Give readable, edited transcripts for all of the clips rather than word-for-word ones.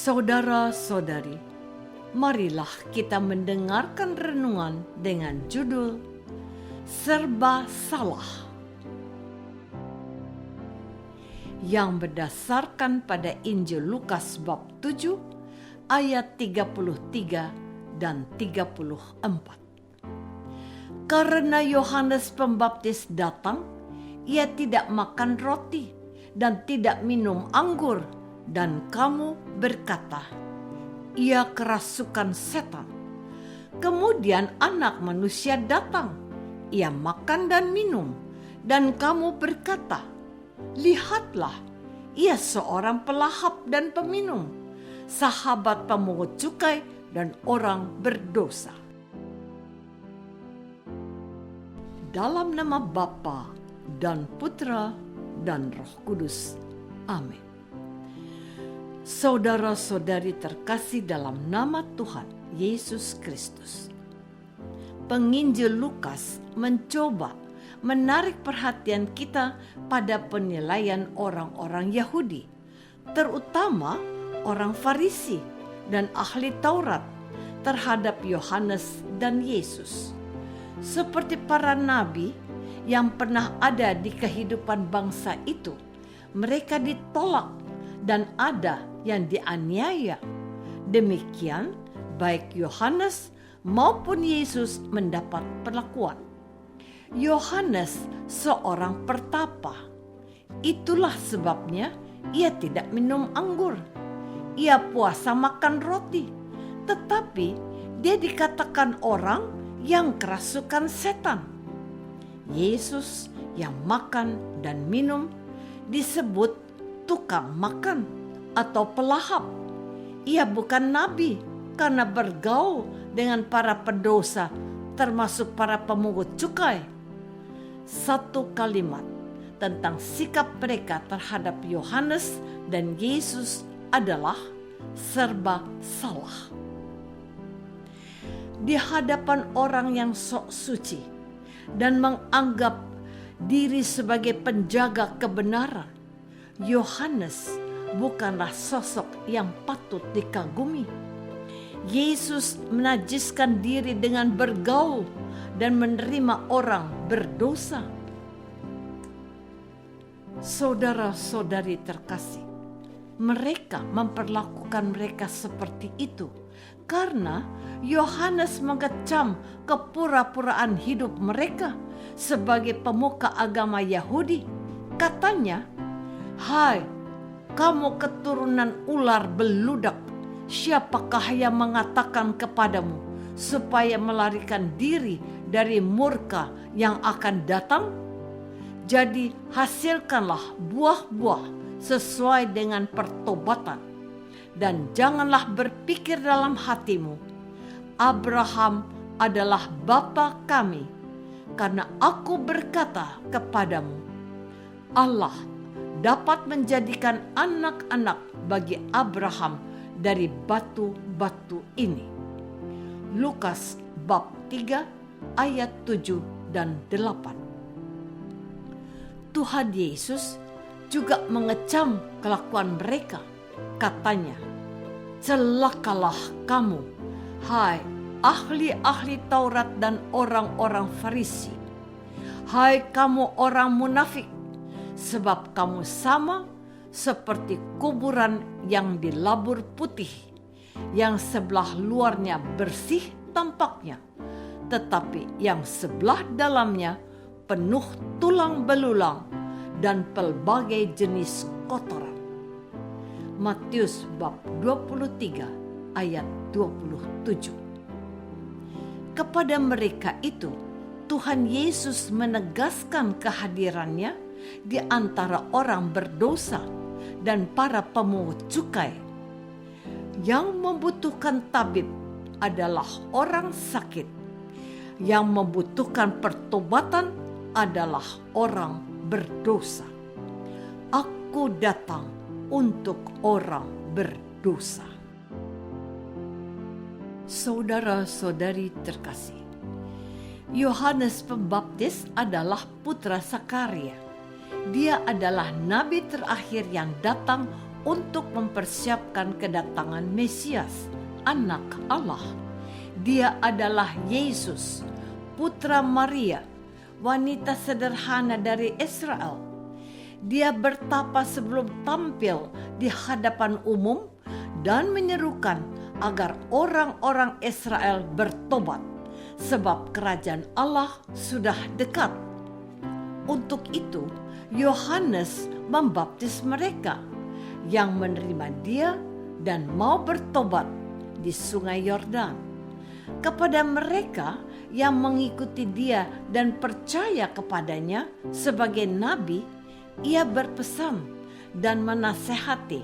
Saudara-saudari, marilah kita mendengarkan renungan dengan judul Serba Salah, yang berdasarkan pada Injil Lukas bab 7 ayat 33 dan 34. Karena Yohanes Pembaptis datang, ia tidak makan roti dan tidak minum anggur, dan kamu berkata, ia kerasukan setan. Kemudian Anak Manusia datang, ia makan dan minum, dan kamu berkata, lihatlah, ia seorang pelahap dan peminum, sahabat pemungut cukai dan orang berdosa. Dalam nama Bapa dan Putra dan Roh Kudus. Amin. Saudara-saudari terkasih dalam nama Tuhan Yesus Kristus, penginjil Lukas mencoba menarik perhatian kita pada penilaian orang-orang Yahudi, terutama orang Farisi dan ahli Taurat terhadap Yohanes dan Yesus. Seperti para nabi yang pernah ada di kehidupan bangsa itu, mereka ditolak dan ada yang dianiaya. Demikian baik Yohanes maupun Yesus mendapat perlakuan. Yohanes seorang pertapa. Itulah sebabnya ia tidak minum anggur. Ia puasa makan roti. Tetapi dia dikatakan orang yang kerasukan setan. Yesus yang makan dan minum disebut tukang makan atau pelahap. Ia bukan nabi karena bergaul dengan para pendosa, termasuk para pemungut cukai. Satu kalimat tentang sikap mereka terhadap Yohanes dan Yesus adalah serba salah. Di hadapan orang yang sok suci dan menganggap diri sebagai penjaga kebenaran, Yohanes bukanlah sosok yang patut dikagumi. Yesus menajiskan diri dengan bergaul dan menerima orang berdosa. Saudara-saudari terkasih, mereka memperlakukan mereka seperti itu karena Yohanes mengecam kepura-puraan hidup mereka sebagai pemuka agama Yahudi. Katanya, hai, kamu keturunan ular beludak, siapakah yang mengatakan kepadamu supaya melarikan diri dari murka yang akan datang? Jadi hasilkanlah buah-buah sesuai dengan pertobatan, dan janganlah berpikir dalam hatimu, Abraham adalah bapa kami, karena aku berkata kepadamu, Allah dapat menjadikan anak-anak bagi Abraham dari batu-batu ini. Lukas bab 3 ayat 7 dan 8. Tuhan Yesus juga mengecam kelakuan mereka. Katanya, celakalah kamu, hai ahli-ahli Taurat dan orang-orang Farisi. Hai kamu orang munafik, sebab kamu sama seperti kuburan yang dilabur putih, yang sebelah luarnya bersih tampaknya, tetapi yang sebelah dalamnya penuh tulang belulang dan pelbagai jenis kotoran. Matius bab 23 ayat 27. Kepada mereka itu, Tuhan Yesus menegaskan kehadirannya di antara orang berdosa dan para pemungut cukai. Yang membutuhkan tabib adalah orang sakit. Yang membutuhkan pertobatan adalah orang berdosa. Aku datang untuk orang berdosa. Saudara-saudari terkasih, Yohanes Pembaptis adalah putra Sakaria. Dia adalah nabi terakhir yang datang untuk mempersiapkan kedatangan Mesias, Anak Allah. Dia adalah Yesus, putra Maria, wanita sederhana dari Israel. Dia bertapa sebelum tampil di hadapan umum dan menyerukan agar orang-orang Israel bertobat, sebab kerajaan Allah sudah dekat. Untuk itu, Yohanes membaptis mereka yang menerima dia dan mau bertobat di Sungai Yordan. Kepada mereka yang mengikuti dia dan percaya kepadanya sebagai nabi, ia berpesan dan menasehati,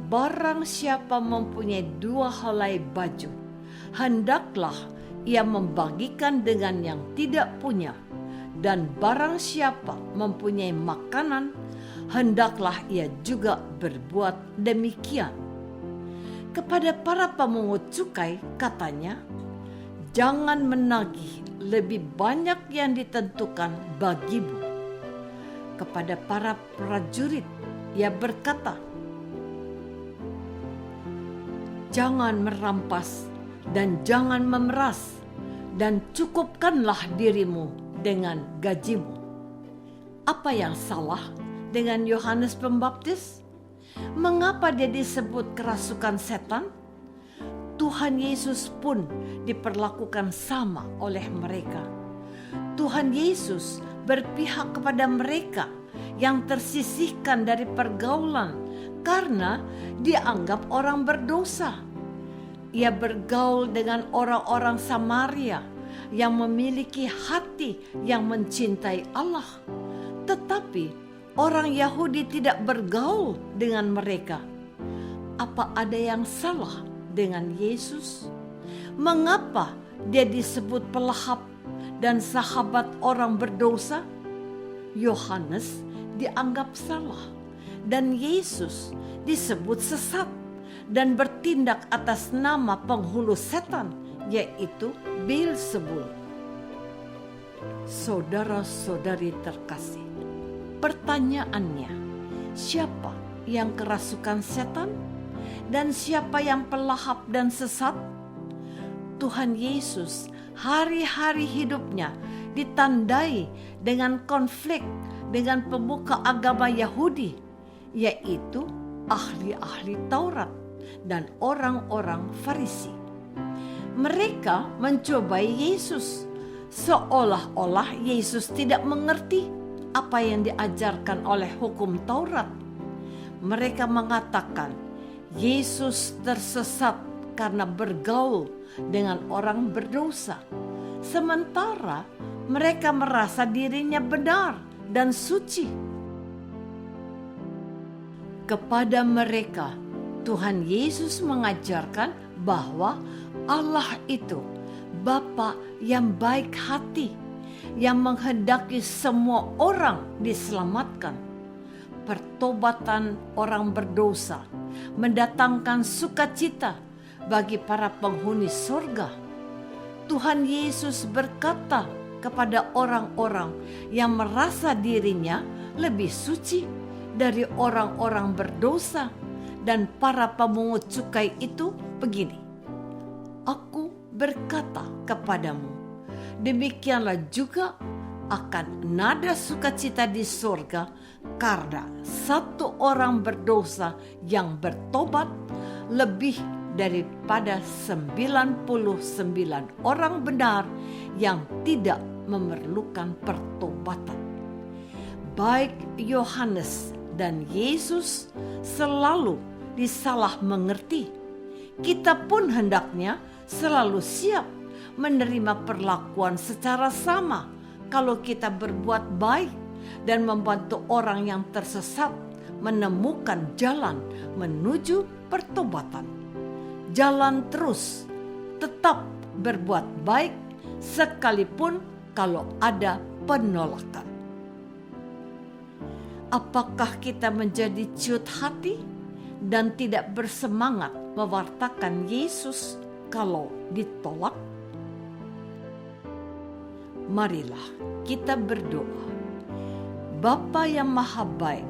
barang siapa mempunyai 2 helai baju, hendaklah ia membagikan dengan yang tidak punya, dan barang siapa mempunyai makanan, hendaklah ia juga berbuat demikian. Kepada para pemungut cukai katanya, jangan menagih lebih banyak yang ditentukan bagimu. Kepada para prajurit ia berkata, jangan merampas dan jangan memeras, dan cukupkanlah dirimu dengan gajimu. Apa yang salah dengan Yohanes Pembaptis? Mengapa dia disebut kerasukan setan? Tuhan Yesus pun diperlakukan sama oleh mereka. Tuhan Yesus berpihak kepada mereka yang tersisihkan dari pergaulan karena dianggap orang berdosa. Ia bergaul dengan orang-orang Samaria yang memiliki hati yang mencintai Allah. Tetapi orang Yahudi tidak bergaul dengan mereka. Apa ada yang salah dengan Yesus? Mengapa dia disebut pelahap dan sahabat orang berdosa? Yohanes dianggap salah dan Yesus disebut sesat dan bertindak atas nama penghulu setan, yaitu Beelzebul. Saudara-saudari terkasih, pertanyaannya, siapa yang kerasukan setan dan siapa yang pelahap dan sesat? Tuhan Yesus hari-hari hidupnya ditandai dengan konflik dengan pemuka agama Yahudi, yaitu ahli-ahli Taurat dan orang-orang Farisi. Mereka mencobai Yesus, seolah-olah Yesus tidak mengerti apa yang diajarkan oleh hukum Taurat. Mereka mengatakan Yesus tersesat karena bergaul dengan orang berdosa, sementara mereka merasa dirinya benar dan suci. Kepada mereka, Tuhan Yesus mengajarkan bahwa Allah itu Bapa yang baik hati, yang menghendaki semua orang diselamatkan. Pertobatan orang berdosa mendatangkan sukacita bagi para penghuni surga. Tuhan Yesus berkata kepada orang-orang yang merasa dirinya lebih suci dari orang-orang berdosa dan para pemungut cukai itu begini, aku berkata kepadamu, demikianlah juga akan nada sukacita di surga karena satu orang berdosa yang bertobat lebih daripada 99 orang benar yang tidak memerlukan pertobatan. Baik Yohanes dan Yesus selalu disalah mengerti. Kita pun hendaknya selalu siap menerima perlakuan secara sama kalau kita berbuat baik dan membantu orang yang tersesat menemukan jalan menuju pertobatan. Jalan terus, tetap berbuat baik sekalipun kalau ada penolakan. Apakah kita menjadi ciut hati dan tidak bersemangat mewartakan Yesus kalau ditolak? Marilah kita berdoa. Bapa yang maha baik,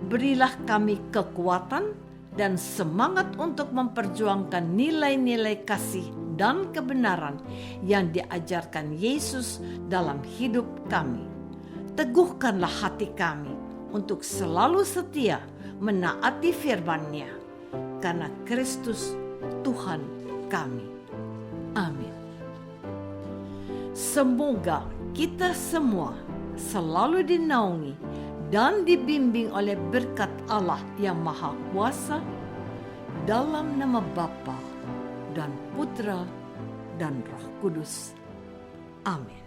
Berilah kami kekuatan dan semangat untuk memperjuangkan nilai-nilai kasih dan kebenaran yang diajarkan Yesus dalam hidup kami. Teguhkanlah hati kami untuk selalu setia menaati firman-Nya, karena Kristus Tuhan kami. Amin. Semoga kita semua selalu dinaungi dan dibimbing oleh berkat Allah yang Maha Kuasa, dalam nama Bapa dan Putra dan Roh Kudus. Amin.